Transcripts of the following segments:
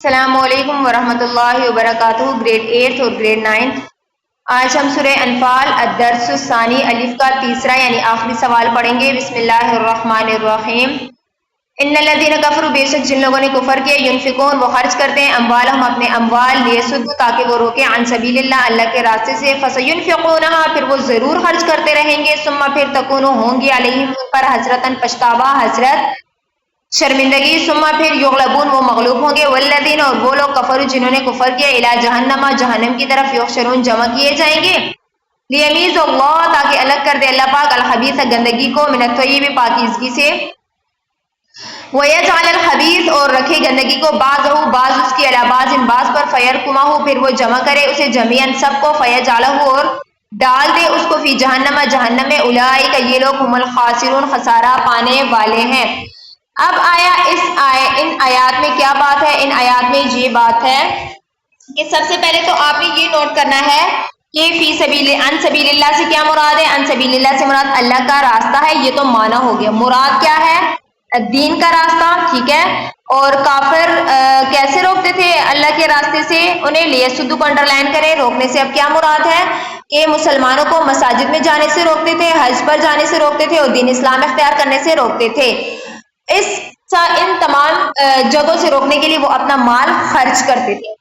السلام علیکم ورحمۃ اللہ وبرکاتہ۔ گریڈ 8 اور گریڈ 9 آج ہم سورہ انفال الدرس الثانی الف کا تیسرا یعنی آخری سوال پڑھیں گے۔ بسم اللہ الرحمن الرحیم۔ ان الذین کفروا، بے شک جن لوگوں نے کفر کیا، ینفقون وہ خرچ کرتے ہیں، اموالہم اپنے اموال، لیصدوا تاکہ وہ روکیں، عن سبیل اللہ اللہ کے راستے سے، فسینفقونہا پھر وہ ضرور خرچ کرتے رہیں گے، ثم پھر تکون ہوں گی علیہم ان پر حسرتاً پچھتاوا، حسرت شرمندگی، ثم پھر یغلبون وہ مغلوب ہوں گے، والذین اور وہ لوگ کفروا جنہوں نے کفر کیا، الی جہنم جہنم کی طرف، یحشرون جمع کیے جائیں گے، لیمیز اللہ تاکہ الگ کر دے اللہ پاک، الخبیث گندگی کو، من الطیب پاکیزگی سے، وَيَجْعَلَ الْخَبِيثَ اور رکھے گندگی کو، بعضہ بعض اس کی علی بعض بعض پر، فَيَرْكُمَهُ پھر وہ جمع کرے اسے جميعاً سب کو، فَيَجْعَلَهُ اور ڈال دے اس کو، فی جہنم جہنم میں، اولئک یہ لوگ هم الخاسرون خسارہ پانے والے ہیں۔ اب آیا ان آیات میں کیا بات ہے؟ ان آیات میں یہ بات ہے کہ سب سے پہلے تو آپ نے یہ نوٹ کرنا ہے کہ فی سبیل ان سبیل اللہ سے کیا مراد ہے؟ ان سبیل اللہ سے مراد اللہ کا راستہ ہے، یہ تو معنی ہو گیا۔ مراد کیا ہے؟ دین کا راستہ، ٹھیک ہے۔ اور کافر کیسے روکتے تھے اللہ کے راستے سے؟ انہیں لیصدوا کو انڈر لائن کرے، روکنے سے اب کیا مراد ہے کہ مسلمانوں کو مساجد میں جانے سے روکتے تھے، حج پر جانے سے روکتے تھے، اور دین اسلام اختیار کرنے سے روکتے تھے۔ ان تمام جگہوں سے روکنے کے لیے وہ اپنا مال خرچ کرتے تھے۔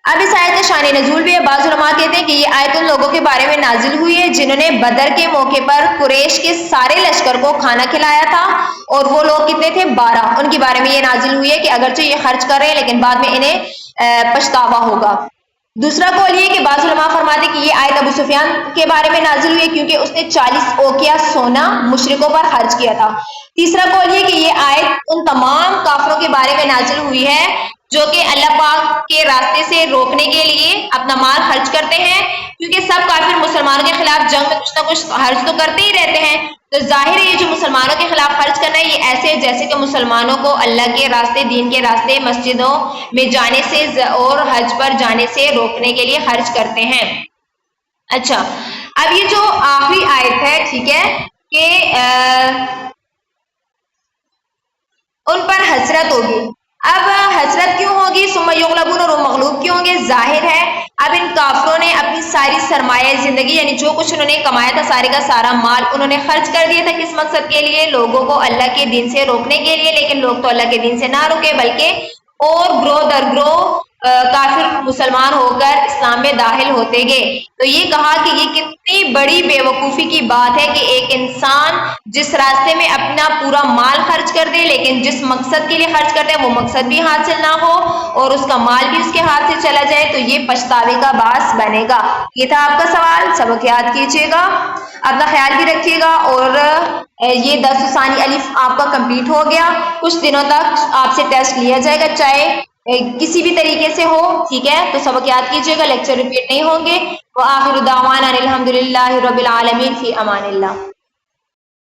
اب اس آیت کا شان نزول بھی ہے۔ بعض علماء کہتے ہیں کہ یہ آیت ان لوگوں کے بارے میں نازل ہوئی ہے جنہوں نے بدر کے موقع پر قریش کے سارے لشکر کو کھانا کھلایا تھا، اور وہ لوگ کتنے تھے؟ 12۔ ان کے بارے میں یہ نازل ہوئی ہے کہ اگرچہ یہ خرچ کر رہے ہیں لیکن بعد میں انہیں پچھتاوا ہوگا۔ دوسرا قول یہ کہ بعض علماء فرماتے کہ یہ آیت ابو سفیان کے بارے میں نازل ہوئی ہے کیونکہ اس نے 40 اوقیہ سونا مشرکوں پر خرچ کیا تھا۔ تیسرا قول یہ کہ یہ آیت ان تمام کافروں کے بارے میں نازل ہوئی ہے جو کہ اللہ پاک کے راستے سے روکنے کے لیے اپنا مال خرچ کرتے ہیں، کیونکہ سب کافر مسلمانوں کے خلاف جنگ میں کچھ نہ کچھ خرچ تو کرتے ہی رہتے ہیں، تو ظاہر ہے یہ جو مسلمانوں کے خلاف خرچ کرنا ہے یہ ایسے جیسے کہ مسلمانوں کو اللہ کے راستے، دین کے راستے، مسجدوں میں جانے سے اور حج پر جانے سے روکنے کے لیے خرچ کرتے ہیں۔ اچھا، اب یہ جو آخری آیت ہے، ٹھیک ہے، کہ ان پر حسرت ہوگی۔ اب حسرت کیوں ہوگی؟ ثم یغلبون اور وہ مغلوب کیوں ہوں گے؟ ظاہر ہے اب ان کافروں نے اپنی ساری سرمایہ زندگی یعنی جو کچھ انہوں نے کمایا تھا، سارے کا سارا مال انہوں نے خرچ کر دیا تھا، کس مقصد کے لیے؟ لوگوں کو اللہ کے دین سے روکنے کے لیے، لیکن لوگ تو اللہ کے دین سے نہ روکے بلکہ اور گروہ در گروہ کافر مسلمان ہو کر اسلام میں داخل ہوتے گئے۔ تو یہ کہا کہ یہ کتنی بڑی بے وقوفی کی بات ہے کہ ایک انسان جس راستے میں اپنا پورا مال خرچ کر دے لیکن جس مقصد کے لیے خرچ کرتا ہے وہ مقصد بھی حاصل نہ ہو اور اس کا مال بھی اس کے ہاتھ سے چلا جائے، تو یہ پچھتاوے کا باعث بنے گا۔ یہ تھا آپ کا سوال، سبق یاد کیجیے گا، اپنا خیال بھی رکھیے گا، اور یہ درس ثانی الف آپ کا کمپلیٹ ہو گیا۔ کچھ دنوں تک آپ سے ٹیسٹ لیا جائے گا، چاہے کسی بھی طریقے سے ہو، ٹھیک ہے۔ تو سبق یاد کیجیے گا، لیکچر ریپیٹ نہیں ہوں گے۔ وآخر دعوانا الحمدللہ رب العالمین، فی امان اللہ۔